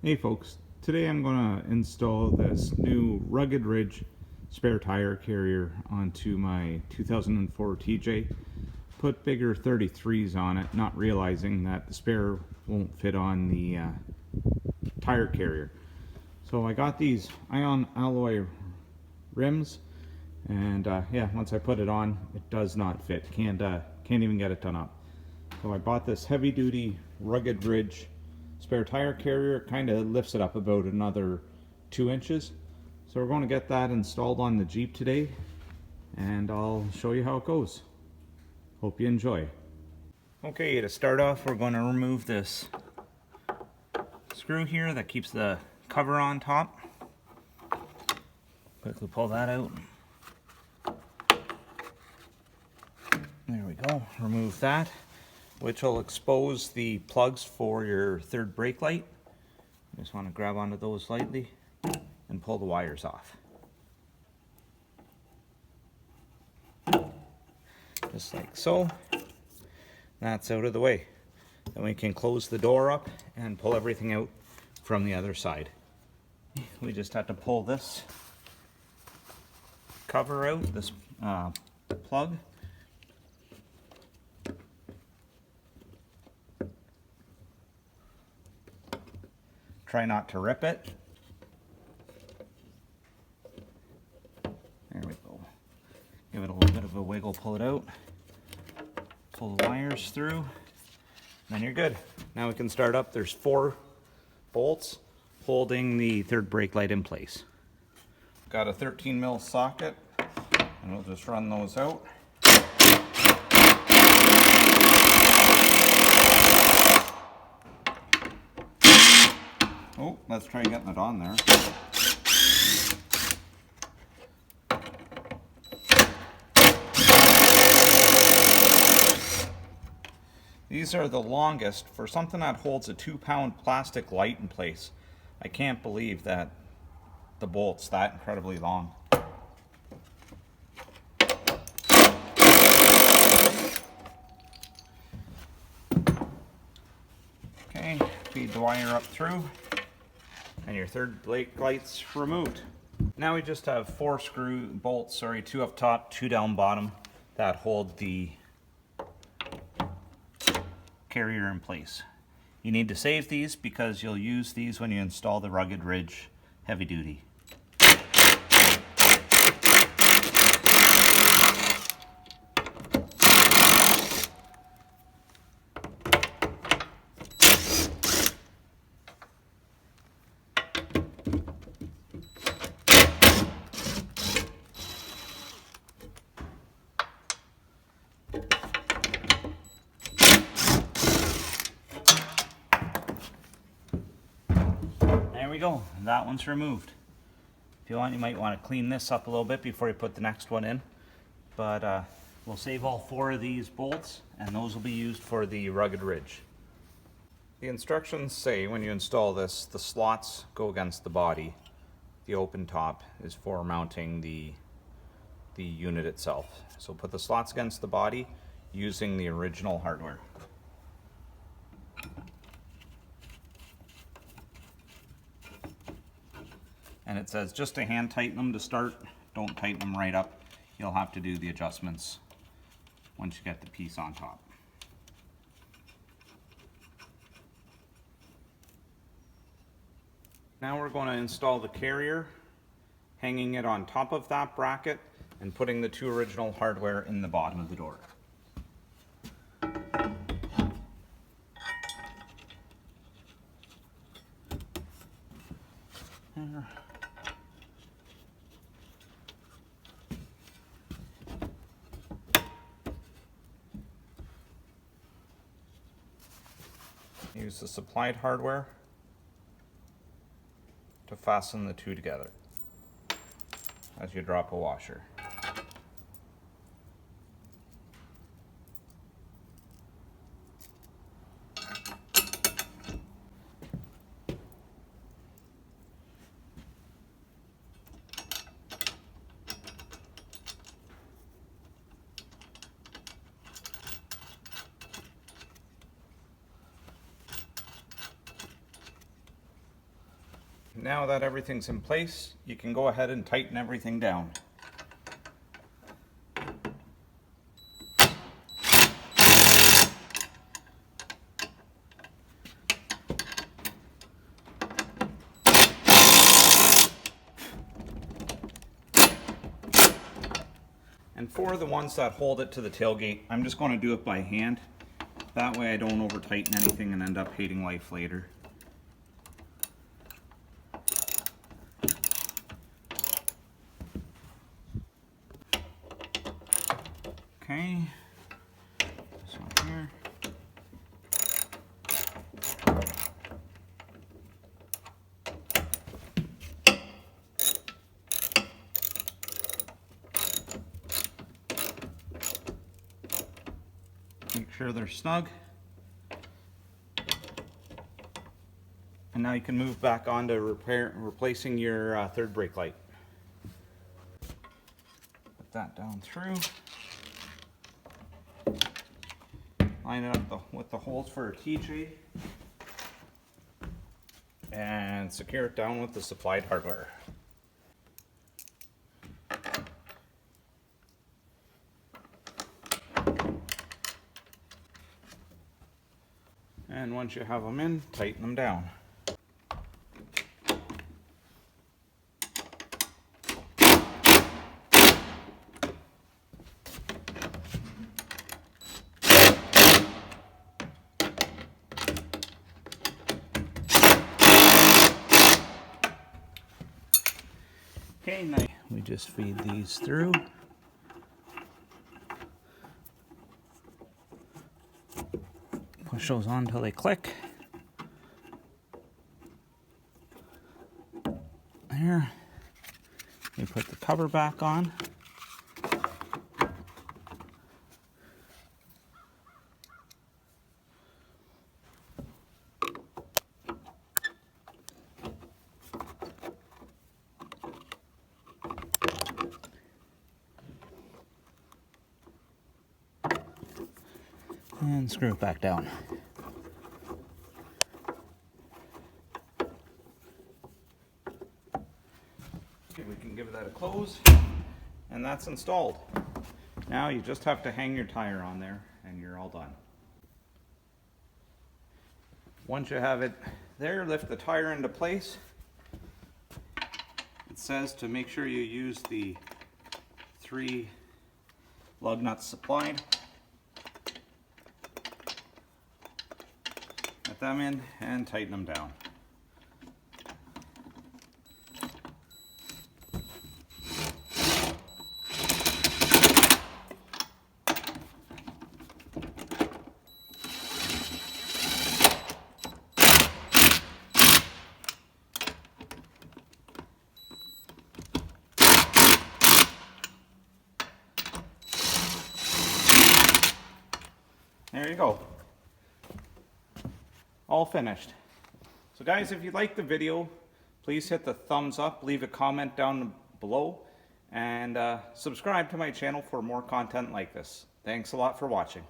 Hey folks, today I'm going to install this new Rugged Ridge spare tire carrier onto my 2004 TJ. Put bigger 33s on it, not realizing that the spare won't fit on the tire carrier. So I got these ion alloy rims, and yeah, once I put it on, it does not fit. Can't even get it done up. So I bought this heavy duty Rugged Ridge spare tire carrier. Kind of lifts it up about another 2 inches. So we're going to get that installed on the Jeep today, and I'll show you how it goes. Hope you enjoy. Okay, to start off, we're going to remove this screw here that keeps the cover on top. Quickly pull that out. There we go. Remove that, which will expose the plugs for your third brake light. You just want to grab onto those lightly and pull the wires off. Just like so. That's out of the way. Then we can close the door up and pull everything out from the other side. We just have to pull this cover out, this plug. Try not to rip it. There we go. Give it a little bit of a wiggle, pull it out. Pull the wires through, then you're good. Now we can start up. There's 4 bolts holding the third brake light in place. Got a 13mm socket, and we'll just run those out. Oh, let's try getting it on there. These are the longest for something that holds a 2-pound plastic light in place. I can't believe that the bolt's that incredibly long. Okay, feed the wire up through, and your third brake light's removed. Now we just have 4 bolts, 2 up top, 2 down bottom, that hold the carrier in place. You need to save these because you'll use these when you install the Rugged Ridge heavy duty. There we go, that one's removed. If you want, you might want to clean this up a little bit before you put the next one in. But we'll save all 4 of these bolts, and those will be used for the Rugged Ridge. The instructions say when you install this, the slots go against the body. The open top is for mounting the unit itself. So put the slots against the body using the original hardware. And it says just to hand tighten them to start. Don't tighten them right up. You'll have to do the adjustments once you get the piece on top. Now we're going to install the carrier, hanging it on top of that bracket and putting the 2 original hardware in the bottom of the door. Use the supplied hardware to fasten the 2 together as you drop a washer. now that everything's in place, you can go ahead and tighten everything down. And for the ones that hold it to the tailgate, I'm just going to do it by hand. That way I don't over tighten anything and end up hating life later. Okay, this one here. Make sure they're snug. And now you can move back on to replacing your third brake light. Put that down through. Line it up with the holes for a TJ. And secure it down with the supplied hardware. And once you have them in, tighten them down. Okay, now we just feed these through. Push those on until they click. There. We put the cover back on. And screw it back down. Okay, we can give that a close, and that's installed. Now you just have to hang your tire on there and you're all done. Once you have it there, lift the tire into place. It says to make sure you use the 3 lug nuts supplied. Get them in and tighten them down. There you go. All finished. So guys, if you liked the video, please hit the thumbs up, leave a comment down below, and subscribe to my channel for more content like this. Thanks a lot for watching.